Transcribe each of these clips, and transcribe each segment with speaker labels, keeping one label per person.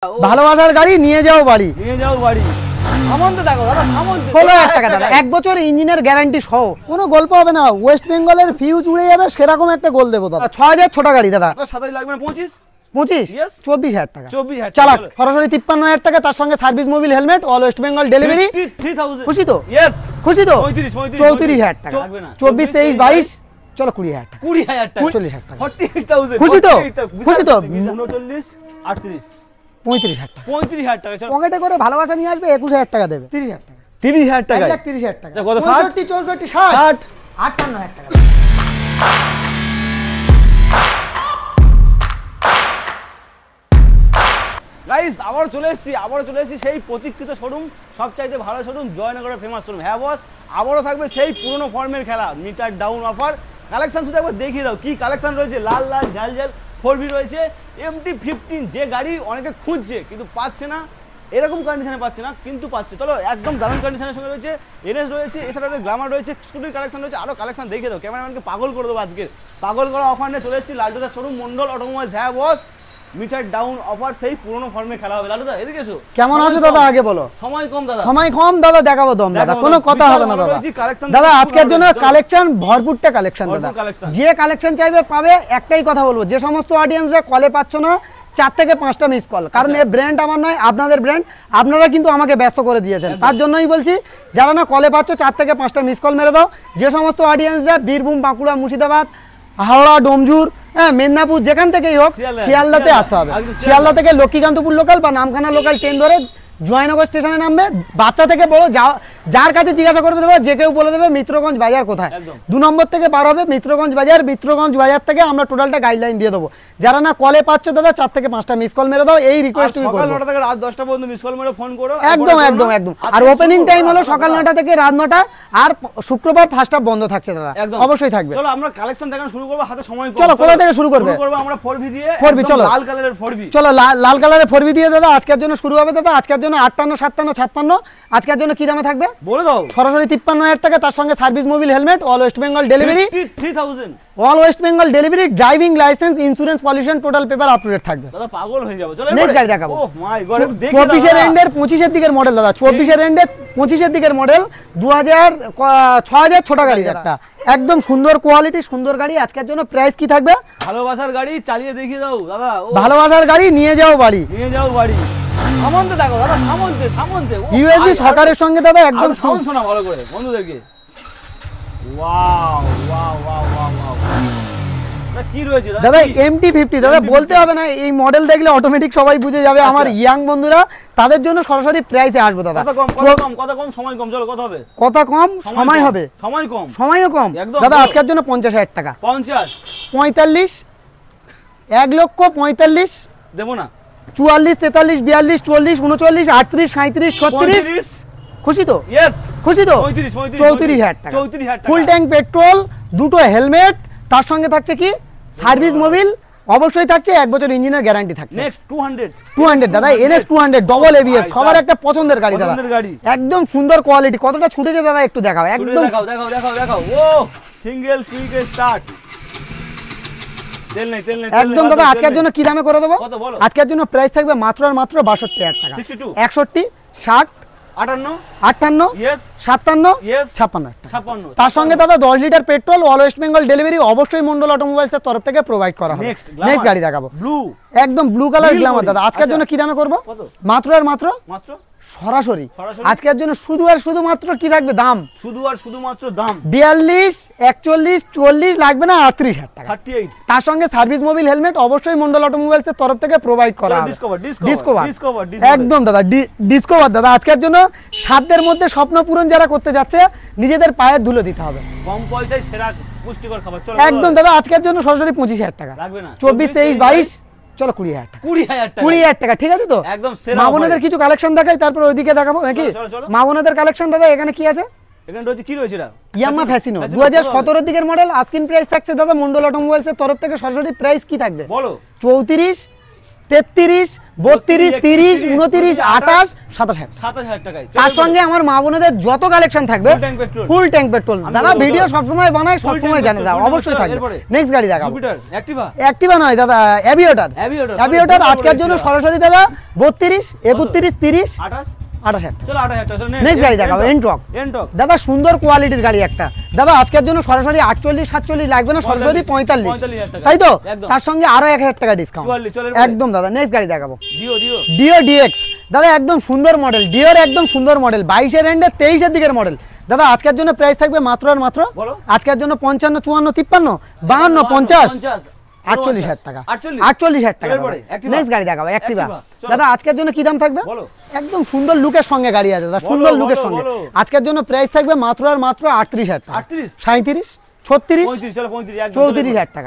Speaker 1: ভালোবাসার গাড়ি নিয়ে যাও বাড়ি
Speaker 2: সামন্ত দেখো দাদা, সামন্ত
Speaker 1: 16,000 টাকা দাদা, 1 বছর ইঞ্জিনের গ্যারান্টি সহ। কোনো গল্প হবে না, ওয়েস্ট বেঙ্গলের ফিউজ উড়ে যাবে সেরকম একটা গোল দেবো দাদা। 6000 ছোট গাড়ি দাদা,
Speaker 2: 27 লাগবে না 25
Speaker 1: 25
Speaker 2: Yes.
Speaker 1: 24,000 টাকা
Speaker 2: 24,000
Speaker 1: চালাক, সরাসরি 53,000 টাকা, তার সঙ্গে service mobil helmet, all West Bengal delivery.
Speaker 2: 3000
Speaker 1: খুশি তো?
Speaker 2: ইয়েস
Speaker 1: খুশি তো?
Speaker 2: 34,000
Speaker 1: টাকা, 24 23 22 চলো 20,000 টাকা,
Speaker 2: 20,000 টাকা,
Speaker 1: 40,000 টাকা,
Speaker 2: 48,000
Speaker 1: খুশি তো?
Speaker 2: 48,000
Speaker 1: খুশি তো?
Speaker 2: 39 38
Speaker 1: 35,000 টাকা
Speaker 2: 35,000 টাকা। চলো
Speaker 1: পকেটে করে ভালোবাসা নিয়ে আসবে, 21,000 টাকা দেবে, 30,000 টাকা,
Speaker 2: 30,000 টাকা
Speaker 1: 1,30,000 টাকা,
Speaker 2: কত 60
Speaker 1: 64 60
Speaker 2: 60
Speaker 1: 58,000 টাকা।
Speaker 2: গাইস আবার চলে এসেছি সেই প্রতীক্ষিত শোরুম, সবচাইতে ভালো শোরুম, জয়নগরের ফেমাস শোরুম। হ্যাঁ বস, আবারও থাকবে সেই পুরনো ফর্মের খেলা, মিটার ডাউন অফার। কালেকশন শুধু একবার দেখিয়ে দাও কি কালেকশন রয়েছে। লাল লাল ঝাল ঝাল 4V রয়েছে, MT-15 যে গাড়ি অনেকে খুঁজছে কিন্তু পাচ্ছে না, এরকম কন্ডিশনে পাচ্ছে না কিন্তু পাচ্ছে। চলো একদম দারুণ কন্ডিশনের সঙ্গে রয়েছে, NS রয়েছে, এছাড়া গ্ল্যামার রয়েছে, স্কুটির কালেকশন রয়েছে, আরও কালেকশন দেখিয়ে দাও। ক্যামেরাম্যানকে পাগল করে দেবো আজকে, পাগল করা অফার নিয়ে চলে এসেছি লালটুদার শোরুম মন্ডল অটোমোবাইলস। হ্যাঁ বস, মিটার ডাউন অফার, সেই পুরনো ফর্মে খেলা হবে। লালটুদা এদিকে এসো।
Speaker 1: কেমন আছো দাদা আগে বলো?
Speaker 2: সময় কম দাদা,
Speaker 1: সময় কম দাদা, দেখাবো দম দাদা, কোনো কথা হবে না দাদা। দাদা আজকের জন্য কালেকশন ভরপুরটা কালেকশন দাদা, যে কালেকশন চাইবে পাবে। একটাই কথা বলবো, যে সমস্ত অডিয়েন্সরা কলে পাচ্ছ না, 4 থেকে 5টা মিস কল, কারণ এই ব্র্যান্ড আমার নয়, আপনাদের ব্র্যান্ড, আপনারা কিন্তু আমাকে ব্যস্ত করে দিয়েছেন, তার জন্যই বলছি যারা না কলে পাচ্ছ 4 থেকে 5টা মিস কল মেরে দাও। যে সমস্ত অডিয়েন্সরা বীরভূম, বাঁকুড়া, মুর্শিদাবাদ, হাওড়া, ডোমজুর, হ্যাঁ মেদিনীপুর, যেখান থেকেই হোক শিয়ালদাতে আসতে হবে। শিয়ালদা থেকে লক্ষ্মীকান্তপুর লোকাল বা নামখানা লোকাল ট্রেন ধরে জয়নগর স্টেশনে নামবে। বাচ্চা থেকে বড় যার কাছে জিজ্ঞাসা করবে দাদা, যে কেউ বলে দেবে মিত্রগঞ্জ বাজার কোথায়। 2 নম্বর থেকে বার হবে মিত্রগঞ্জ বাজার, মিত্রগঞ্জ বাজার থেকে আমরা টোটালটা গাইডলাইন দিয়ে দেবো। যারা না কলে পাচ্ছ দাদা, 4 থেকে 5টা মিস কল মেরে দাও, এই রিকোয়েস্ট তুমি
Speaker 2: সকাল 9টা থেকে রাত 10টা পর্যন্ত মিস কল মেরে ফোন করো।
Speaker 1: একদম একদম একদম। আর ওপেনিং টাইম হলো সকাল 9টা থেকে রাত 9টা, আর শুক্রবার ফার্স্ট হাফ বন্ধ থাকছে দাদা, অবশ্যই থাকবে।
Speaker 2: চলো আমরা কালেকশন দেখানো শুরু করব, হাতে সময় কম।
Speaker 1: চলো কোথা থেকে শুরু করবে?
Speaker 2: শুরু করব আমরা 4V দিয়ে,
Speaker 1: 4V চলো,
Speaker 2: লাল কালারের 4V।
Speaker 1: চলো লাল কালারের 4V দিয়ে দাদা আজকের জন্য শুরু হবে দাদা। আজকের জন্য 58 57 56, আজকের জন্য কি দামে থাকবে
Speaker 2: বলে দাও?
Speaker 1: সরাসরি 53,000 টাকা, তার সঙ্গে service mobil helmet, all West Bengal delivery,
Speaker 2: 3000
Speaker 1: all West Bengal delivery, driving licence, insurance, pollution, total paper up to date থাকবে
Speaker 2: দাদা। পাগল হয়ে যাবে। চলো
Speaker 1: নেক্সট গাড়ি দেখাবো।
Speaker 2: ওহ মাই গড,
Speaker 1: 24 এর এন্ডের 25 এর দিকের মডেল দাদা, 24 এর এন্ডের 25 এর দিকের মডেল, 6000 ছোট গাড়ি একটা, একদম সুন্দর কোয়ালিটি, সুন্দর গাড়ি। আজকের জন্য প্রাইস কি থাকবে?
Speaker 2: ভালোবাসার গাড়ি চালিয়ে দেখিয়ে দাও দাদা।
Speaker 1: ভালোবাসার গাড়ি নিয়ে যাও বাড়ি,
Speaker 2: সামন্ত দেখো দাদা, সামন্ত
Speaker 1: ইউএসডি সরকারের সঙ্গে দাদা একদম
Speaker 2: সাউন্ড শোনা ভালো করে বন্ধুদেরকে। ওয়াও ওয়াও ওয়াও ওয়াও, কি রয়েছে
Speaker 1: দাদা? MT-50 দাদা, বলতে হবে না, এই মডেল দেখলে অটোমেটিক সবাই বুঝে যাবে। আমার ইয়াং বন্ধুরা, তাদের জন্য সরাসরি প্রাইসে আসবো দাদা।
Speaker 2: কত কম সময় কম। চলো কত হবে?
Speaker 1: কথা কম সময় হবে, সময়ও কম দাদা। আজকের জন্য 50,000 টাকা,
Speaker 2: 50
Speaker 1: 45 1,45,000
Speaker 2: দেবো না,
Speaker 1: 44 43 42 44 39 38 37 36। খুশি তো?
Speaker 2: ইয়েস
Speaker 1: খুশি তো?
Speaker 2: 34,000
Speaker 1: টাকা, ফুল ট্যাঙ্ক পেট্রোল, দুটো হেলমেট, তার সঙ্গে থাকছে কি সার্ভিস মোবিল, অবশ্যই থাকছে 1 বছর ইঞ্জিনের গ্যারান্টি থাকছে।
Speaker 2: নেক্সট 200
Speaker 1: দাদা, NS 200 ডবল ABS, সবার একটা পছন্দের গাড়ি দাদা, একদম সুন্দর কোয়ালিটি। কতটা ছুটেছে দাদা একটু দেখাও, একদম
Speaker 2: দেখাও। ও সিঙ্গেল কুইক স্টার্ট, তেল নেই
Speaker 1: একদম দাদা। আজকের জন্য কি দামে করে দেবো? আজকের জন্য প্রাইস থাকবে মাত্র আর মাত্র 62,000 টাকা, 61 60 58 57 56। তার সঙ্গে দাদা 10 litre petrol, all West Bengal delivery, অবশ্যই মন্ডল অটোমোবাইলস এর তরফ থেকে প্রোভাইড করা হবে। নেক্সট গাড়ি দেখাবো, ব্লু, একদম ব্লু কালার গ্ল্যামার দাদা। আজকের জন্য কি দামে করব? মাত্র আর মাত্র সরাসরি আজকের জন্য শুধু আর শুধুমাত্র কি থাকবে দাম?
Speaker 2: শুধুমাত্র দাম
Speaker 1: 42 41 40 লাগবে না, 38,000 টাকা, 38। তার সঙ্গে সার্ভিস মোবিল হেলমেট, অবশ্যই মন্ডল অটোমোবাইলস এর তরফ থেকে প্রোভাইড করা হবে। ডিসকভার একদম দাদা, ডিসকভার দাদা। আজকের জন্য সাধ্যের মধ্যে স্বপ্ন পূরণ যারা করতে যাচ্ছে, নিজেদের পায়ের ধুলো দিতে হবে,
Speaker 2: কম পয়সায় সেরা পুষ্টিকর খাবার। চলো
Speaker 1: একদম দাদা। আজকের জন্য সরাসরি 25,000 টাকা, লাগবে না, 24 23 22 চলো 20,000 টাকা, ঠিক আছে তো? একদম মা বোনেদের কিছু কালেকশন দেখাই, তারপর ওইদিকে দেখাবো নাকি? মা বোনেদের কালেকশন দাদা, এখানে কি আছে?
Speaker 2: এখানে রয়েছে কি রয়েছে? এটা
Speaker 1: ইয়ামাহা ফ্যাসিনো 2017 এর দিকের মডেল। আস্কিং প্রাইস থাকছে দাদা মন্ডল অটোমোবাইলস এর তরফ থেকে সরাসরি প্রাইস কি থাকবে বলো? 34 33 32 30 29 28 27,000
Speaker 2: টাকায়।
Speaker 1: তার সঙ্গে আমার মা বোনেদের যত কালেকশন থাকবে ফুল ট্যাঙ্ক পেট্রোল। দাদা ভিডিও সবসময় বানায়, সবসময় জানে দাদা, অবশ্যই থাকবে। নেক্সট গাড়ি দেখাবো,
Speaker 2: জুপিটার অ্যাক্টিভা,
Speaker 1: অ্যাক্টিভা নয় দাদা, অ্যাভিয়েটর। অ্যাভিয়েটর আজকের জন্য সরাসরি দাদা 32 31 30 28,000।
Speaker 2: চলো 28,000 টাকা।
Speaker 1: নেক্সট গাড়ি দেখাবো, এনটক। দাদা সুন্দর কোয়ালিটির গাড়ি একটা। দাদা আজকের জন্য সরাসরি 48 47 লাগবে না, সরাসরি 45, তাই তো? তার সঙ্গে আরো 1,000 টাকা ডিসকাউন্ট একদম দাদা। নেক্সট গাড়ি দেখাবো, ডিও ডিএক্স। দাদা একদম সুন্দর মডেল, ডিওর একদম সুন্দর মডেল, 22 এর এন্ডে 23 এর দিকের মডেল। দাদা আজকের জন্য প্রাইস থাকবে মাত্র আর মাত্র, আজকের জন্য 55 54 53 52 50 48,000 টাকা। 48,000 টাকা। নেক্সট গাড়ি দেখাবো, অ্যাক্টিভা। দাদা আজকের জন্য কি দাম থাকবে? একদম সুন্দর লুকের সঙ্গে গাড়ি আছে দাদা, সুন্দর লুকের সঙ্গে। আজকের জন্য প্রাইস থাকবে মাত্র আর মাত্র 38,000 টাকা। 37 36 34,000 টাকা।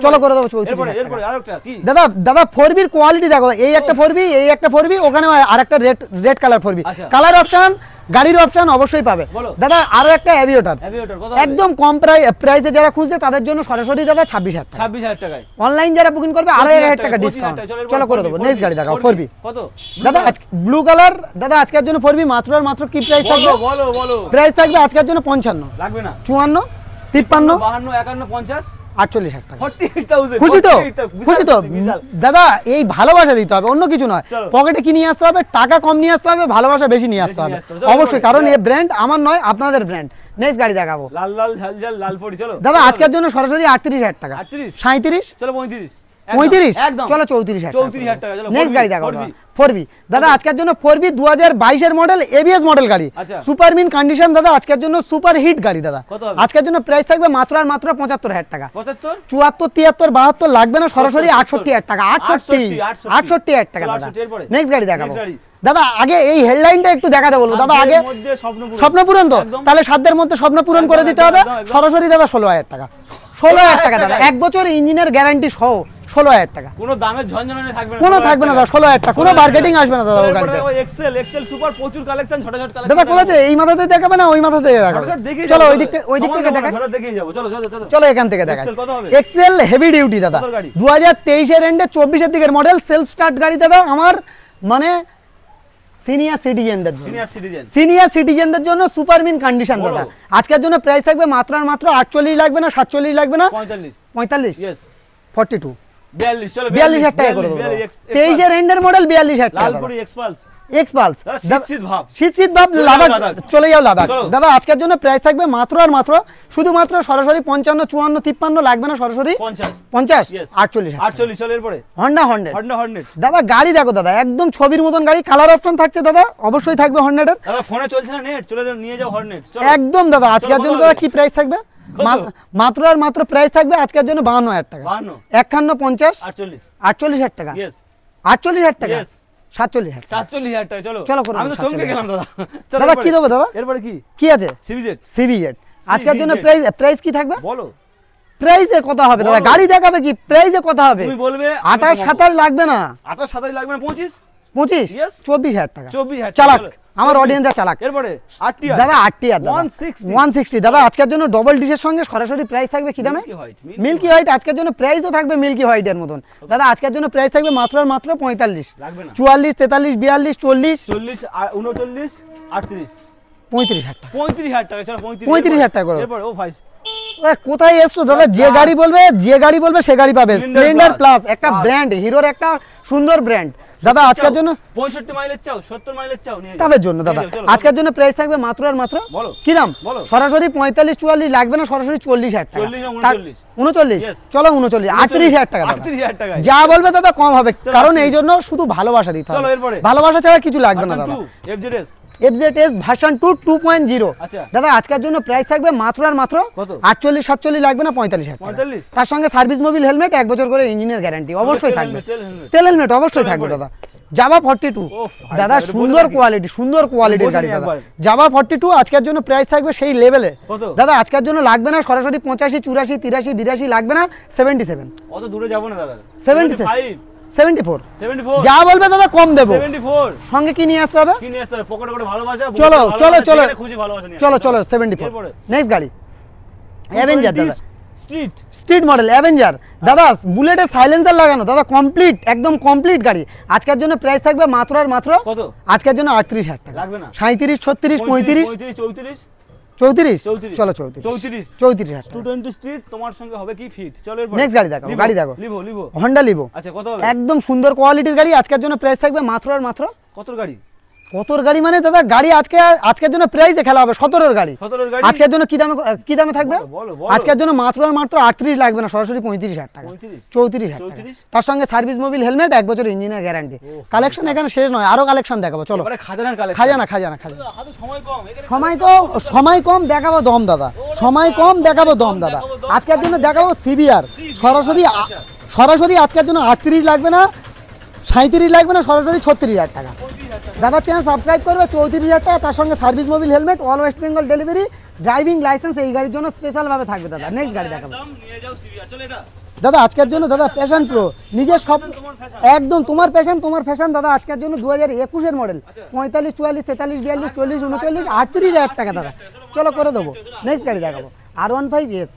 Speaker 1: চলো করে দেবো 34,000 টাকা। দাদা দাদা 4B এর কোয়ালিটি দেখো, এই একটা 4B, এই একটা 4B, ওখানে আরেকটা red colour 4B। Colour option, গাড়ির অপশন অবশ্যই পাবে। দাদা আরো একটা অ্যাভিয়েটর, একদম কম প্রাইসে যারা খুঁজছে তাদের জন্য সরাসরি দাদা 26,000 টাকায়। অনলাইন যারা বুকিং করবে আরো 1,000 টাকা ডিসকাউন্ট। চলো করে দেবো। নেক্সট গাড়ি দেখাও, 4B। দাদা ব্লু কালার, দাদা আজকের জন্য 4B মাত্র আর মাত্র কি প্রাইস থাকবে? প্রাইস থাকবে আজকের জন্য 55
Speaker 2: লাগবে না,
Speaker 1: 54 53
Speaker 2: 52 51 50
Speaker 1: 48,000 টাকা।
Speaker 2: 48,000।
Speaker 1: খুশি তো? খুশি তো? দাদা এই ভালোবাসা দিতে হবে, অন্য কিছু নয়। পকেটে কি নিয়ে আসতে হবে? টাকা কম নিয়ে আসতে হবে, ভালোবাসা বেশি নিয়ে আসতে হবে অবশ্যই, কারণ এই ব্র্যান্ড আমার নয়, আপনাদের ব্র্যান্ড। নেক্সট গাড়ি দেখাবো,
Speaker 2: লাল লাল ঝাল ঝাল লাল ফড়ি। চলো দাদা
Speaker 1: আজকের জন্য সরাসরি 38,000 টাকা। 37
Speaker 2: চলো 35
Speaker 1: 35 চলো 34,000 টাকা। নেক্সট গাড়ি দেখাবো, 4B। দাদা আজকের জন্য 4B 2022 এর মডেল, এবিএস মডেল গাড়ি, সুপার মিন কন্ডিশন। দাদা আজকের জন্য সুপার হিট গাড়ি। দাদা আজকের জন্য প্রাইস থাকবে মাত্র আর মাত্র 75,000 টাকা। 74 73 72 লাগবে না, সরাসরি 68,000 টাকা। 68,000 টাকা দাদা। নেক্সট গাড়ি দেখাবো। দাদা আগে এই হেডলাইনটা একটু দেখাতে বলবো দাদা, আগে স্বপ্ন পূরণ তো, তাহলে সাধ্যের মধ্যে স্বপ্ন পূরণ করে দিতে হবে। সরাসরি দাদা 16,000 টাকা। 16,000 টাকা দাদা, 1 বছর ইঞ্জিনের গ্যারান্টি সহ 16,000 টাকা।
Speaker 2: কোনো দামের ঝনঝনানি থাকবে না,
Speaker 1: কোনো থাকবে না দাদা। 16,000 টাকা, কোনো মার্কেটিং আসবে না দাদা।
Speaker 2: এক্সেল সুপার প্রচুর কালেকশন, ছোট ছোট কালেকশন।
Speaker 1: দাদা কোথাতে? এই মাথাতে দেখাবে না ওই মাথাতে দেখাবে? চলো ওই দিক থেকে দেখাই,
Speaker 2: দেখেই যাব। চলো চলো চলো
Speaker 1: চলো এখান থেকে দেখাই। এক্সেল হেভি ডিউটি দাদা, 2023 এর এন্ডে 24 এর দিকের মডেল, সেলফ স্টার্ট গাড়ি দাদা। আমার মানে সিনিয়র সিটিজেনদের জন্য সুপার মিন কন্ডিশন দাদা। আজকের জন্য প্রাইস থাকবে মাত্র আর মাত্র 48 লাগবে না, 47 লাগবে না, 45 42 42,000 টাকা করে দেবো। 23 এর এন্ডের মডেল, 42,000 টাকা। এক্সপালস শীত ভাব লাদাখ, চলে যাও লাদাখ। দাদা আজকের জন্য প্রাইস থাকবে মাত্র আর মাত্র শুধুমাত্র সরাসরি 55 54 53 লাগবে না, সরাসরি 50 48 চলে। এরপরে হন্ডা হর্নেট। দাদা গাড়ি দেখো দাদা, একদম ছবির মতন গাড়ি। কালার অপশন থাকছে দাদা, অবশ্যই থাকবে হর্নেটের।
Speaker 2: দাদা ফোনে চলছে না নেট, চলে নিয়ে যাও হর্নেট।
Speaker 1: একদম দাদা আজকের জন্য দাদা কি প্রাইস থাকবে? মাত্র আর মাত্র প্রাইস থাকবে আজকের জন্য 52,000 টাকা। 51 50 48,000 টাকা। 48,000 টাকা, 47,000
Speaker 2: টাকা। চলো
Speaker 1: চলো
Speaker 2: আমি তো চমকে গেলাম দাদা।
Speaker 1: দাদা কি দেবো দাদা?
Speaker 2: এরপরে কি
Speaker 1: আছে? সিবিজেড। আজকের জন্য প্রাইস কি থাকবে বলো? প্রাইসে কথা হবে দাদা, গাড়ি দেখাবে কি প্রাইসে কথা হবে?
Speaker 2: তুমি বলবে
Speaker 1: 28 27 লাগবে না,
Speaker 2: 28 27 লাগবে না, 25
Speaker 1: 24,000 টাকা।
Speaker 2: 24,000
Speaker 1: চালাক আমার অডিয়েন্স চালাক।
Speaker 2: এরপরে আরটিআর
Speaker 1: দাদা, আরটিআর 160 দাদা আজকের জন্য ডবল ডিশের সঙ্গে সরাসরি প্রাইস থাকবে কি দামে? Milky white. আজকের জন্য প্রাইসও থাকবে মিল্কি হোয়াইটের মতন। দাদা আজকের জন্য প্রাইস থাকবে মাত্র আর মাত্র 45
Speaker 2: লাগবে না,
Speaker 1: 44 43 42 40
Speaker 2: 40 39 38
Speaker 1: 35,000 টাকা।
Speaker 2: 35,000 টাকা। চলো
Speaker 1: 35,000 টাকা করো।
Speaker 2: এরপর ও ভাই
Speaker 1: কোথায় এসছো দাদা? যে গাড়ি বলবে সে গাড়ি পাবে। স্প্লেন্ডার প্লাস একটা ব্র্যান্ড, হিরোর একটা সুন্দর ব্র্যান্ড। দাদা আজকের জন্য
Speaker 2: 65 মাইলেজ চাও, 70 মাইলেজ চাও, নিয়ে যাও
Speaker 1: তাদের জন্য দাদা। আজকের জন্য প্রাইস থাকবে মাত্র আর মাত্র কি দাম? সরাসরি 45 44 লাগবে না, সরাসরি 40,000 টাকা। 39 চলো 39 38,000 টাকা।
Speaker 2: 38,000 টাকা
Speaker 1: যা বলবে দাদা কম হবে, কারণ এই জন্য শুধু ভালোবাসা দিতে হবে।
Speaker 2: চলো এরপরে
Speaker 1: ভালোবাসা ছাড়া কিছু লাগবে না দাদা। FZS ভার্সন 2 2.0 দাদা আজকের জন্য প্রাইস থাকবে মাত্র আর মাত্র 48 47 লাগবে না, 45,000 টাকা। তার সঙ্গে সার্ভিস মোবিল হেলমেট, 1 বছর করে ইঞ্জিনের গ্যারান্টি অবশ্যই থাকবে। তেল হেলমেট অবশ্যই থাকবে দাদা। জাভা 42 দাদা সুন্দর কোয়ালিটির গাড়ি দাদা। জাভা 42 আজকের জন্য প্রাইস থাকবে সেই লেভেলে দাদা। আজকের জন্য লাগবে না সরাসরি 85 84 83 82 লাগবে না, 77
Speaker 2: অত দূরে যাব না দাদা।
Speaker 1: 74 যা বলবে দাদা কম দেবো।
Speaker 2: 74
Speaker 1: সঙ্গে কি নিয়ে আসতে হবে?
Speaker 2: পকেটে করে ভালোবাসা।
Speaker 1: চলো 74 নেক্সট গাড়ি অ্যাভেঞ্জার দাদা। স্ট্রিট মডেল অ্যাভেঞ্জার দাদা, বুলেটের সাইলেন্সার লাগানো দাদা, কমপ্লিট একদম কমপ্লিট গাড়ি। আজকের জন্য প্রাইস থাকবে মাত্র আর মাত্র
Speaker 2: কত?
Speaker 1: আজকের জন্য 38,000 টাকা।
Speaker 2: লাগবে না?
Speaker 1: 37, 36, 35,
Speaker 2: 34
Speaker 1: 34, চলো 34,
Speaker 2: 34
Speaker 1: 34,000
Speaker 2: 220 স্ট্রিট তোমার সঙ্গে হবে কি ফিট। চলো এরপর
Speaker 1: নেক্সট গাড়ি দেখো, গাড়ি দেখো,
Speaker 2: লিভো
Speaker 1: হন্ডা লিভো।
Speaker 2: আচ্ছা কত হবে?
Speaker 1: একদম সুন্দর কোয়ালিটির গাড়ি। আজকের জন্য প্রাইস থাকবে মাত্র আর মাত্র
Speaker 2: কত গাড়ি?
Speaker 1: কতর গাড়ি মানে দাদা, গাড়ি আজকের জন্য প্রাইসে খেলা হবে 17 গাড়ি।
Speaker 2: 17 গাড়ি
Speaker 1: আজকের জন্য কি দামে থাকবে?
Speaker 2: বলো।
Speaker 1: আজকের জন্য মাত্র আর মাত্র 38 লাগবে না, সরাসরি 35,000 টাকা, 34,000 টাকা। তার সঙ্গে সার্ভিস মোবিল হেলমেট, 1 বছর ইঞ্জিনের গ্যারান্টি। কালেকশন এখানে শেষ নয়, আরো কালেকশন দেখাবো। চলো
Speaker 2: এবারে খাজানার কালেকশন।
Speaker 1: খাজানা
Speaker 2: হাতে সময় কম,
Speaker 1: সময় কম দেখাবো দম দাদা, সময় কম দেখাবো দম দাদা। আজকের জন্য দেখাবো সিবিআর, সরাসরি আজকের জন্য 38 লাগবে না, 37 লাগবে না, সরাসরি 36,000 টাকা। দাদার চ্যানেল সাবস্ক্রাইব করবে, 34,000 টাকা। তার সঙ্গে service mobil helmet, all West Bengal delivery, driving licence এই গাড়ির জন্য স্পেশাল ভাবে থাকবে দাদা। নেক্সট গাড়ি দেখাবো দাদা। আজকের জন্য দাদা প্যাশন প্রো, নিজের সব একদম তোমার ফ্যাশন দাদা। আজকের জন্য 2021 এর মডেল, 45, 44, 43, 42, 40, 39, 38,000 টাকা দাদা। চলো করে দেবো। নেক্সট গাড়ি দেখাবো R15S।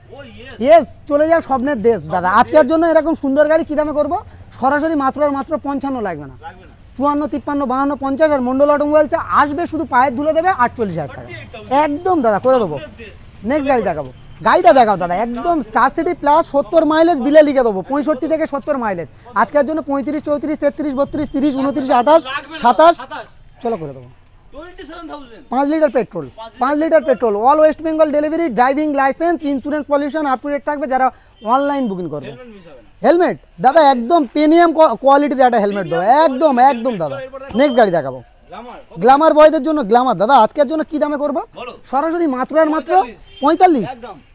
Speaker 1: চলে যাও স্বপ্নের দেশ দাদা। আজকের জন্য এরকম সুন্দর গাড়ি কি দামে করবো? সরাসরি মাত্র আর মাত্র 55 লাগবে না, 54, 53, 52, 50। আর মন্ডল অটোমোবাইলস আসবে, শুধু পায়ের ধুলে দেবে 48,000 টাকা। একদম দাদা করে দেবো। নেক্সট গাড়ি দেখাবো, গাড়িটা দেখাও দাদা। একদম স্টার সিটি প্লাস 70 মাইলেজ বিলে লিখে দেবো, 65 থেকে 70 মাইলেজ। আজকের জন্য 35, 34, 33, 32, 30, 29, 28, 27। চলো করে দেবো। 5 litre petrol, 5 litre petrol, all West Bengal delivery, driving licence, insurance, pollution up to date থাকবে যারা অনলাইন বুকিং করবে। হেলমেট দাদা একদম প্রিমিয়াম কোয়ালিটির একটা হেলমেট দেবো, একদম দাদা। নেক্সট গাড়ি দেখাবো, গ্ল্যামার বয়দের জন্য গ্ল্যামার দাদা। আজকের জন্য কি দামে করবো? সরাসরি মাত্র আর মাত্র 45।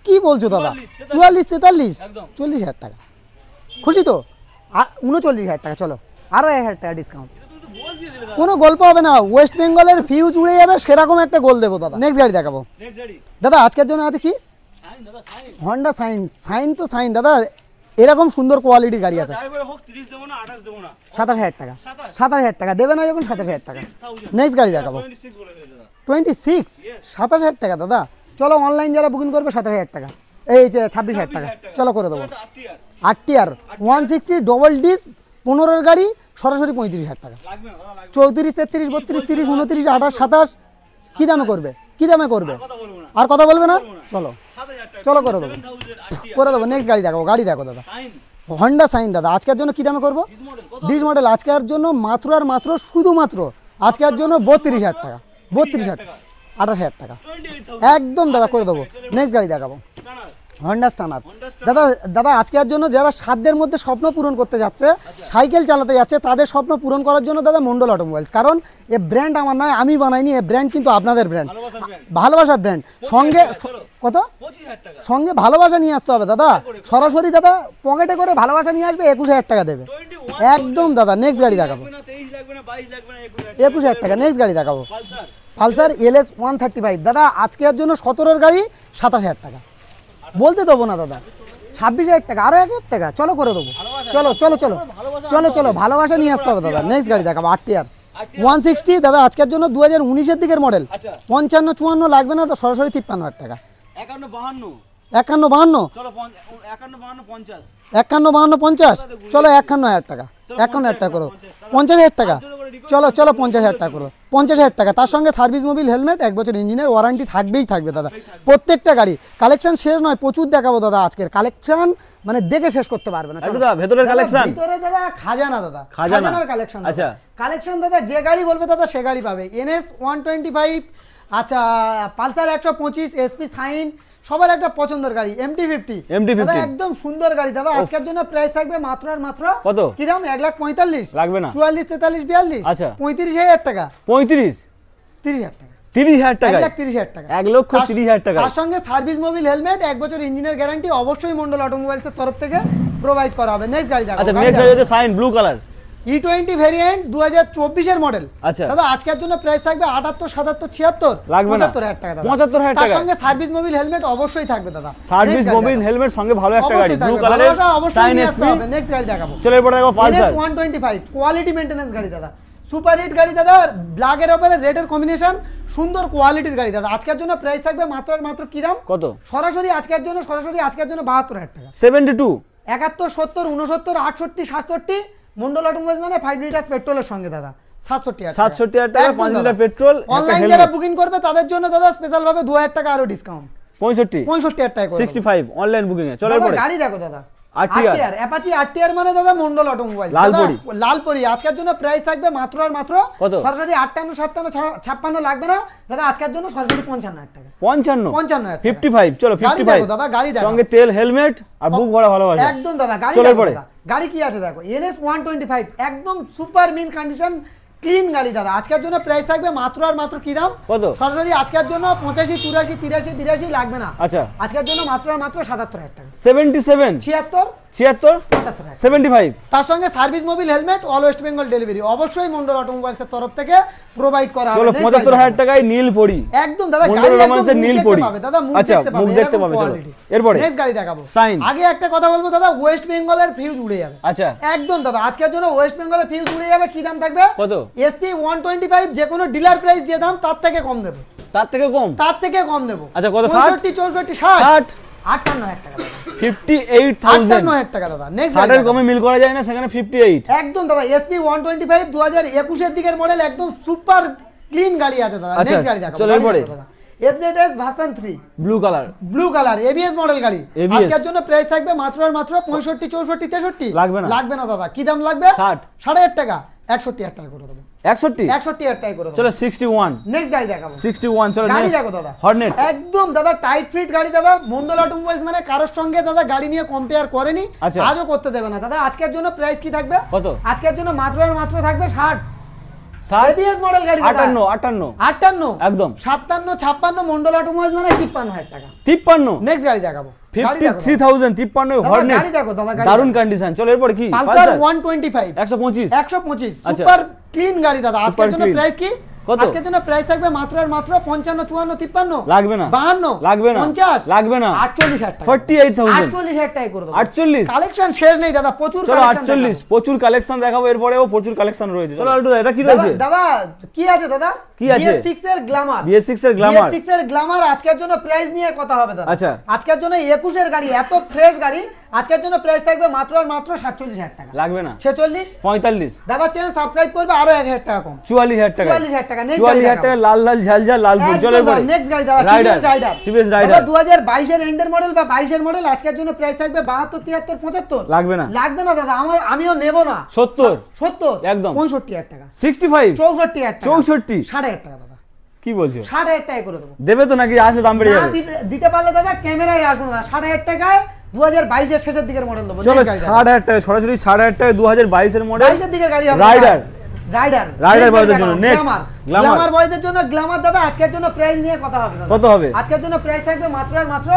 Speaker 1: কি বলছো দাদা? 44, 43, 40,000 টাকা। খুশি তো? 39,000 টাকা। চলো আরো 1,000 টাকা ডিসকাউন্ট। কোনো গল্প হবে না, ওয়েস্ট বেঙ্গলের ফিউজ উড়ে যাবে সেরকম একটা গোল দেবো দাদা। নেক্সট গাড়ি দেখাবো দাদা। আজকের জন্য আছে কি? হন্ডা সাইন তো সাইন দাদা, এরকম সুন্দর কোয়ালিটির গাড়ি আছে। 27,000 টাকা, 27,000 টাকা দেবে না যখন 27,000 টাকা। নেক্সট গাড়ি দেখাবো 26, 27,000 টাকা দাদা। চলো অনলাইন যারা বুকিং করবে 27,000 টাকা, এই যে 26,000 টাকা। চলো করে দেবো। আরটিআর 160 ডবল ডিস 15 গাড়ি, সরাসরি 35,000 টাকা। 34, 33, 32, 30, 29, 28, 27। কি দামে করবে? আর কথা বলবে না? চলো করে দেবো। নেক্সট গাড়ি দেখো দাদা। হন্ডা সাইন দাদা। আজকের জন্য কি দামে করবো? 20 মডেল। আজকের জন্য মাত্র আর মাত্র শুধুমাত্র আজকের জন্য 32,000 টাকা, 28,000 টাকা। একদম দাদা করে দেবো। নেক্সট গাড়ি দেখাবো হন্ডা স্টানার দাদা। আজকের জন্য যারা সাধ্যের মধ্যে স্বপ্ন পূরণ করতে যাচ্ছে, সাইকেল চালাতে যাচ্ছে, তাদের স্বপ্ন পূরণ করার জন্য দাদা মন্ডল অটোমোবাইলস। কারণ এ ব্র্যান্ড আমার নয়, আমি বানাইনি, এ ব্র্যান্ড কিন্তু আপনাদের ব্র্যান্ড, ভালোবাসার ব্র্যান্ড। সঙ্গে কত? সঙ্গে ভালোবাসা নিয়ে আসতে হবে দাদা। সরাসরি দাদা পকেটে করে ভালোবাসা নিয়ে আসবে, 21,000 টাকা দেবে। একদম দাদা। নেক্সট গাড়ি দেখাবো 21,000 টাকা। নেক্সট গাড়ি দেখাবো পালসার LS 135 দাদা। আজকের জন্য 17 গাড়ি, 27,000 টাকা। বলতে দেবো না দাদা, 26,000 টাকা, আরো 1,000 টাকা। চলো করে দেবো। চলো ভালোবাসা নিয়ে আসতে হবে দাদা। নেক্সট গাড়ি দেখাবো আরটিআর 160 দাদা। আজকের জন্য 2019-এর দিকের মডেল, 55, 54 লাগবে না তো, সরাসরি 53,000 টাকা। 51, 52, 50। চলো 51,000 টাকা, 51,000 টাকা করো। 50,000 টাকা। চলো 50,000 টাকা করো। 50,000 টাকা। তার সঙ্গে সার্ভিস মোবিল হেলমেট, 1 বছর ইঞ্জিনের ওয়ারেন্টি থাকবে দাদা। প্রত্যেকটা গাড়ি কালেকশন শেষ নয়, প্রচুর দেখাবো দাদা। আজকের কালেকশন মানে দেখে শেষ করতে পারবে না।
Speaker 2: ভেতরের কালেকশন,
Speaker 1: ভিতরে দাদা খাজানা দাদা, খাজানার কালেকশন। আচ্ছা কালেকশন দাদা, যে গাড়ি বলবে দাদা সে গাড়ি পাবে। NS 125, আচ্ছা পালসার 125, SP সাইন, সবার একটা পছন্দের গাড়ি। MT-50 দাদা, একদম সুন্দর গাড়ি দাদা। আজকের জন্য প্রাইস থাকবে মাত্র আর মাত্র কত? কি দাম? 1,45,000 লাগবে না, 44, 43, 42। আচ্ছা 35,000 টাকা। 30,000 টাকা। 30,000 টাকা, 1,30,000 টাকা, 1,30,000 টাকা। তার সঙ্গে সার্ভিস মোবিল হেলমেট, 1 বছর ইঞ্জিনের গ্যারান্টি অবশ্যই মন্ডল অটোমোবাইলসের তরফ থেকে প্রোভাইড করা হবে। নেক্সট গাড়ি দেখো। আচ্ছা নেক্সট গাড়ি হচ্ছে sign blue colour, E20 variant, 2024 এর মডেল। আচ্ছা দাদা আজকের জন্য প্রাইস থাকবে 78, 77, 76 লাগবে না, 75,000 টাকা দাদা। 75,000 টাকা। তার সঙ্গে সার্ভিস মোবিল হেলমেট অবশ্যই থাকবে দাদা। সার্ভিস মোবিল হেলমেট সঙ্গে ভালো একটা গাড়ি ব্লু কালারের সাইন SP। নেক্সট গাড়ি দেখাবো। চলো এরপর দেখো পালসার 125 কোয়ালিটি মেইনটেনেন্স গাড়ি দাদা। সুপার হিট গাড়ি দাদা, ব্ল্যাকের উপরে রেডের কম্বিনেশন, সুন্দর কোয়ালিটির গাড়ি দাদা। আজকের জন্য প্রাইস থাকবে মাত্র আর মাত্র কি দাম?
Speaker 2: কত?
Speaker 1: সরাসরি আজকের জন্য 72,000 টাকা।
Speaker 2: 72
Speaker 1: 71, 70, 69, 68, 67 মন্ডল অটোমোবাইলস মানে 5 লিটার পেট্রোলের সঙ্গে দাদা
Speaker 2: 67,000 টাকা 5 লিটার পেট্রোল।
Speaker 1: অনলাইন যারা বুকিং করবে তাদের জন্য দাদা স্পেশাল ভাবে 2000 টাকা আরো ডিসকাউন্ট।
Speaker 2: 65,000
Speaker 1: টাকা করে
Speaker 2: 65 অনলাইন বুকিং এ। চলো পরে
Speaker 1: গাড়ি দেখো দাদা,
Speaker 2: আরটিআর
Speaker 1: অ্যাপাচি আরটিআর মানে দাদা মন্ডল অটোমোবাইল লালপরি। আজকের জন্য প্রাইস থাকবে মাত্র আর মাত্র সরাসরি 58, 57, 56 লাগবে না দাদা। আজকের জন্য সরাসরি 55,000 টাকা। 55
Speaker 2: 55 চলো 55
Speaker 1: দাদা গাড়ি দেখো,
Speaker 2: সঙ্গে তেল, হেলমেট আর বুক ভরা ভালোবাসা
Speaker 1: একদম দাদা। গাড়ি
Speaker 2: চলো পরে
Speaker 1: গাড়ি কি আছে দেখো, NS 125 একদম সুপার মিন কন্ডিশন ক্লিন গাড়ি দাদা। আজকের জন্য প্রাইস থাকবে মাত্র আর মাত্র কি দাম?
Speaker 2: কত?
Speaker 1: সরাসরি আজকের জন্য 85, 84, 83, 82 লাগবে না।
Speaker 2: আচ্ছা
Speaker 1: আজকের জন্য মাত্র আর মাত্র 77,000 টাকা।
Speaker 2: 77
Speaker 1: 76,
Speaker 2: 75
Speaker 1: তার সঙ্গে service mobil, helmet, all West Bengal delivery অবশ্যই মন্ডল অটোমোবাইলস এর তরফ থেকে প্রোভাইড করা হবে।
Speaker 2: চলো 75,000 টাকায় নীল পরি
Speaker 1: একদম দাদা।
Speaker 2: মন্ডল রোমান্সের নীল পরি
Speaker 1: দাদা,
Speaker 2: আচ্ছা মুখ দেখতে পাবে। চলো এরপরে
Speaker 1: নেক্সট গাড়ি দেখাবো।
Speaker 2: সাইন।
Speaker 1: আগে একটা কথা বলবো দাদা, ওয়েস্ট বেঙ্গলের ফিউজ উড়ে যাবে।
Speaker 2: আচ্ছা
Speaker 1: একদম দাদা আজকের জন্য ওয়েস্ট বেঙ্গলের ফিউজ উড়ে যাবে। কি দাম থাকবে?
Speaker 2: কত?
Speaker 1: SP 125 যে কোনো ডিলার প্রাইস যে দাম তার থেকে কম দেব।
Speaker 2: তার থেকে কম
Speaker 1: দেব।
Speaker 2: আচ্ছা কত?
Speaker 1: 65, 64, 60 58,000 টাকা দাদা।
Speaker 2: 58,000
Speaker 1: টাকা দাদা। নেক্সট
Speaker 2: 60 এর কমে মিল করা যায় না, সেখানে 58
Speaker 1: একদম দাদা। SP 125 2021 এর দিকের মডেল, একদম সুপার ক্লিন গাড়ি আছে দাদা। নেক্সট গাড়ি দেখাবো।
Speaker 2: চলো এরপরে
Speaker 1: FZS version 3
Speaker 2: blue colour
Speaker 1: ABS model গাড়ি। আজকের জন্য প্রাইস থাকবে মাত্র আর মাত্র 65, 64, 63 লাগবে না দাদা। কি দাম লাগবে? 60,000 টাকা। 61,000 টাকা করে দেবো। 61,000 টাকা করে দেবো।
Speaker 2: চলো 61
Speaker 1: নেক্সট গাড়ি দেখাবো।
Speaker 2: 61 চলো
Speaker 1: গাড়ি দেখো দাদা,
Speaker 2: হর্নেট
Speaker 1: একদম দাদা টাইট ফিট গাড়ি দাদা। মন্ডল অটোমোবাইলস মানে কারোর সঙ্গে দাদা গাড়ি নিয়ে কম্পেয়ার করেনি, আজও করতে দেবে না দাদা। আজকের জন্য প্রাইস কি থাকবে?
Speaker 2: কত?
Speaker 1: আজকের জন্য মাত্র আর মাত্র থাকবে 60 ABS মডেল গাড়ি দাদা। 58 একদম 57, 56 মন্ডল অটোমোবাইলস মানে 53,000 টাকা।
Speaker 2: 53
Speaker 1: নেক্সট গাড়ি দেখাবো।
Speaker 2: 53,000 53 হর্নেট
Speaker 1: গাড়ি দেখো দাদা,
Speaker 2: দারুন কন্ডিশন। চলো এরপর কি?
Speaker 1: পালসার 125 125 সুপার ক্লিন গাড়ি দাদা। আজকের জন্য প্রাইস কি? আজকের জন্য প্রাইস থাকবে মাত্র আর মাত্র 55, 54, 53
Speaker 2: লাগবে না,
Speaker 1: 52
Speaker 2: লাগবে না,
Speaker 1: 50
Speaker 2: লাগবে না,
Speaker 1: 48,000 টাকা।
Speaker 2: 48,000
Speaker 1: টাকা করে দেবো।
Speaker 2: 48
Speaker 1: কালেকশন শেষ নেই দাদা, প্রচুর
Speaker 2: চলো 48 প্রচুর কালেকশন দেখাবো। এরপরেও প্রচুর কালেকশন রয়েছে। চলো আলটু এটা কি রয়েছে
Speaker 1: দাদা? কি আছে দাদা?
Speaker 2: কি আছে?
Speaker 1: BS6 এর গ্ল্যামার।
Speaker 2: BS6
Speaker 1: এর গ্ল্যামার আজকের জন্য প্রাইস নিয়ে কথা হবে দাদা।
Speaker 2: আচ্ছা
Speaker 1: আজকের জন্য 21 এর গাড়ি, এত ফ্রেশ গাড়ি। আজকের জন্য প্রাইস থাকবে মাত্র আর মাত্র 47,000 টাকা।
Speaker 2: লাগবে না।
Speaker 1: 46
Speaker 2: 45
Speaker 1: দাদা। চ্যানেল সাবস্ক্রাইব করবে আরো 1,000 টাকা কম।
Speaker 2: 44,000 টাকা।
Speaker 1: 44,000 টাকা।
Speaker 2: 44,000 টাকা লাল ঝালঝাল লালপুর। চলো এরপর
Speaker 1: নেক্সট গাড়ি দাদা, TVS রাইডার 2022 এর এন্ডের মডেল বা 22 এর মডেল। আজকের জন্য প্রাইস থাকবে 72, 73, 75
Speaker 2: লাগবে না
Speaker 1: দাদা। আমিও নেব না। 70
Speaker 2: একদম
Speaker 1: 65,000 টাকা।
Speaker 2: 65
Speaker 1: 64,000 টাকা।
Speaker 2: 64
Speaker 1: 60,000 টাকা দাদা।
Speaker 2: কি বলছো?
Speaker 1: 60,000 টাকা করে দেবো।
Speaker 2: দেবে তো নাকি আসলে দাম বেড়ে যাবে?
Speaker 1: দিতে পারলে দাদা ক্যামেরায় আসবো না। 60,000 টাকায় 2022 এর শেষের দিকের মডেল দেবো।
Speaker 2: চলো 60,000 টাকা সরাসরি 60,000 টাকা 2022 এর মডেল
Speaker 1: 22 এর দিকের গাড়ি হবে।
Speaker 2: রাইডার বয়দের জন্য নেক্সট
Speaker 1: গ্ল্যামার বয়দের জন্য গ্ল্যামার দাদা। আজকের জন্য প্রাইস নিয়ে কথা হবে দাদা।
Speaker 2: কত হবে?
Speaker 1: আজকের জন্য প্রাইস থাকবে মাত্র আর মাত্র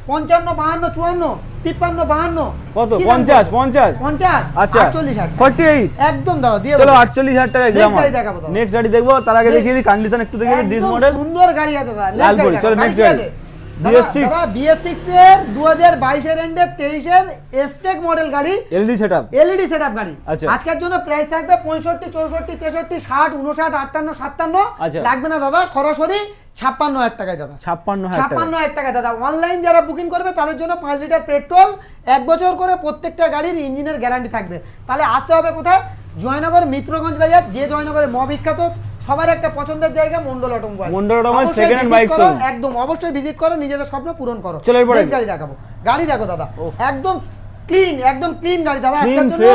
Speaker 1: 55, 52, 54, 53, 52
Speaker 2: কত? 50 আচ্ছা
Speaker 1: 48,000
Speaker 2: 48
Speaker 1: একদম দাদা দিয়ে
Speaker 2: চলো 48,000 টাকা গ্ল্যামার।
Speaker 1: নেক্সট
Speaker 2: গাড়ি দেখবো, তার আগে দেখিয়ে দিই কন্ডিশন একটু দেখিয়ে দিই। ডিস মডেল
Speaker 1: সুন্দর গাড়ি আছে দাদা।
Speaker 2: লালপুর। চলো নেক্সট গাড়ি BS6
Speaker 1: এর 2022 এর এন্ডে 23 এর এসটেক মডেল গাড়ি।
Speaker 2: এলইডি সেটআপ
Speaker 1: গাড়ি। আজকের জন্য প্রাইস থাকবে 65, 64, 63, 60, 59, 58, 57 লাগবে না দাদা। সরাসরি 56,000 টাকায় দাদা। 56,000 টাকা দাদা। অনলাইন যারা বুকিং করবে তাদের জন্য 5 লিটার পেট্রোল 1 বছর করে প্রত্যেকটা গাড়ির ইঞ্জিনের গ্যারান্টি থাকবে। তাহলে আসতে হবে কোথায়? জয়নগর মিত্রগঞ্জ বাজার। যে জয়নগরের বিখ্যাত সবার একটা পছন্দের জায়গা Mondal automobile. Second hand bike showroom একদম অবশ্যই ভিজিট করো, নিজেদের স্বপ্ন পূরণ করো। চলো এরপর গাড়ি দেখাবো। গাড়ি দেখো দাদা, একদম ক্লিন গাড়ি দাদা। আজকের জন্য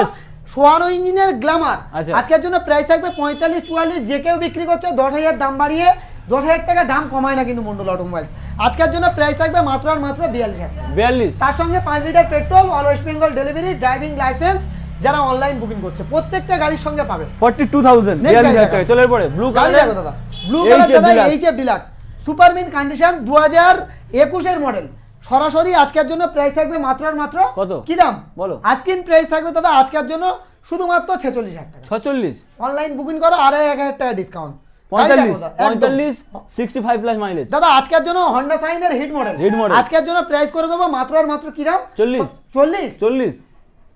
Speaker 1: সোয়ানো ইঞ্জিনের গ্ল্যামার। আজকের জন্য প্রাইস থাকবে 45, 44 যে কেউ বিক্রি করছে 10,000 দাম বাড়িয়ে 10,000 টাকা দাম কমায় না কিন্তু মন্ডল অটোমোবাইলস। আজকের জন্য প্রাইস থাকবে মাত্র আর মাত্র 42,000 টাকা। 42 তার সঙ্গে 5 litre petrol, all West Bengal delivery, driving licence যারা অনলাইন বুকিং করছে প্রত্যেকটা গাড়ির সঙ্গে পাবে 42,000 টাকা। চলো এরপরে ব্লু কালার দেখো দাদা। ব্লু কালার দাদা HF deluxe super mint condition 2021 এর মডেল। সরাসরি আজকের জন্য প্রাইস থাকবে মাত্র আর মাত্র কত? কি দাম বলো? আজকের প্রাইস থাকবে দাদা আজকের জন্য শুধুমাত্র 46,000 টাকা। 46 অনলাইন বুকিং করো আর 1,000 টাকা ডিসকাউন্ট। 45 65 প্লাস মাইলেজ দাদা। আজকের জন্য Honda Shine এর হিট মডেল। আজকের জন্য প্রাইস করে দেবো মাত্র আর মাত্র কি দাম? 40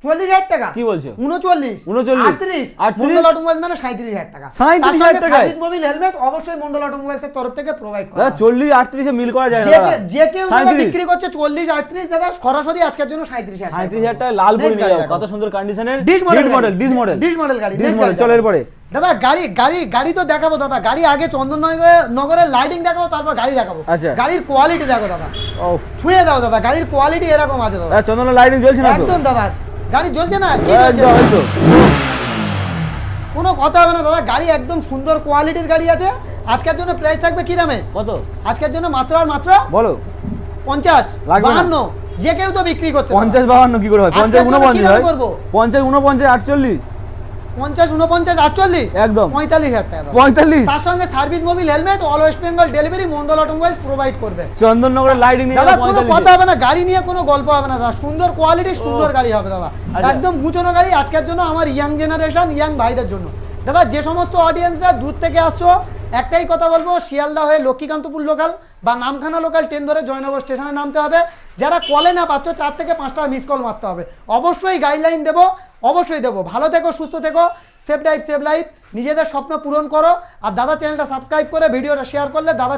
Speaker 1: 40,000 টাকা
Speaker 2: কি বলছো?
Speaker 1: 39
Speaker 2: 39
Speaker 1: 38 মন্ডল অটোমোবাইলস মানে 37,000 টাকা।
Speaker 2: 37,000 টাকায়
Speaker 1: সার্ভিস মোবিল হেলমেট অবশ্যই মন্ডল অটোমোবাইলস এর তরফ থেকে প্রোভাইড করা।
Speaker 2: দাদা 40 38 এ মিল করা যায় না দাদা।
Speaker 1: যে কেউ দাদা বিক্রি করছে 40 38 দাদা সরাসরি আজকের জন্য 37,000
Speaker 2: টাকা লাল পরি নিয়ে যাও, কত সুন্দর কন্ডিশনের ডিস মডেল
Speaker 1: গাড়ি।
Speaker 2: চলো এরপরে
Speaker 1: দাদা গাড়ি তো দেখাবো দাদা, গাড়ি আগে চন্দননগরের লাইটিং দেখাবো, তারপর গাড়ি দেখাবো।
Speaker 2: আচ্ছা।
Speaker 1: গাড়ির কোয়ালিটি দেখো দাদা, ছুঁয়ে দাও দাদা, গাড়ির কোয়ালিটি এরকম আছে দাদা।
Speaker 2: চন্দনের লাইটিং জ্বলছে না তো?
Speaker 1: একদম দাদা, গাড়ি জ্বলছে না, কি জ্বলছে? কোনো কথা হবে না দাদা, গাড়ি একদম সুন্দর কোয়ালিটির গাড়ি আছে। আজকের জন্য প্রাইস থাকবে কি দামে?
Speaker 2: কত
Speaker 1: আজকের জন্য মাত্র আর মাত্র
Speaker 2: বলো
Speaker 1: 50 52। যে কেউ তো বিক্রি করছে
Speaker 2: 50 52 কি করে হয়? 50 49 হয়, 50 49 48
Speaker 1: 50 49 48
Speaker 2: একদম
Speaker 1: 45,000 টাকা।
Speaker 2: 45
Speaker 1: তার সঙ্গে service mobil helmet all West Bengal delivery Mondal automobiles provide করবে।
Speaker 2: চন্দননগরের লাইটিং নিয়ে
Speaker 1: দাদা কোনো কথা হবে না, গাড়ি নিয়ে কোনো গল্প হবে না দাদা, সুন্দর কোয়ালিটি সুন্দর গাড়ি হবে দাদা, একদম গুছানো গাড়ি। আজকের জন্য আমার ইয়াং জেনারেশন ইয়াং ভাইদের জন্য দাদা, যে সমস্ত অডিয়েন্সরা দূর থেকে আসছো একটাই কথা বলবো, শিয়ালদা হয়ে লক্ষ্মীকান্তপুর লোকাল বা নামখানা লোকাল ট্রেন ধরে জয়নগর স্টেশনে নামতে হবে। যারা কলে না পাচ্ছ 4 থেকে 5টা মিস কল মারতে হবে। অবশ্যই গাইডলাইন দেবো, অবশ্যই দেবো। ভালো থেকো, সুস্থ থেকো, সেভ লাইফ, নিজেদের স্বপ্ন পূরণ করো। আর দাদা চ্যানেলটা সাবস্ক্রাইব করে ভিডিওটা শেয়ার করলে দাদা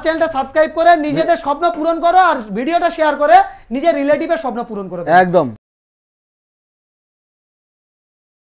Speaker 1: চ্যানেলটা সাবস্ক্রাইব করে নিজেদের স্বপ্ন পূরণ করো, আর ভিডিওটা শেয়ার করে নিজের রিলেটিভের স্বপ্ন পূরণ করো
Speaker 2: একদম।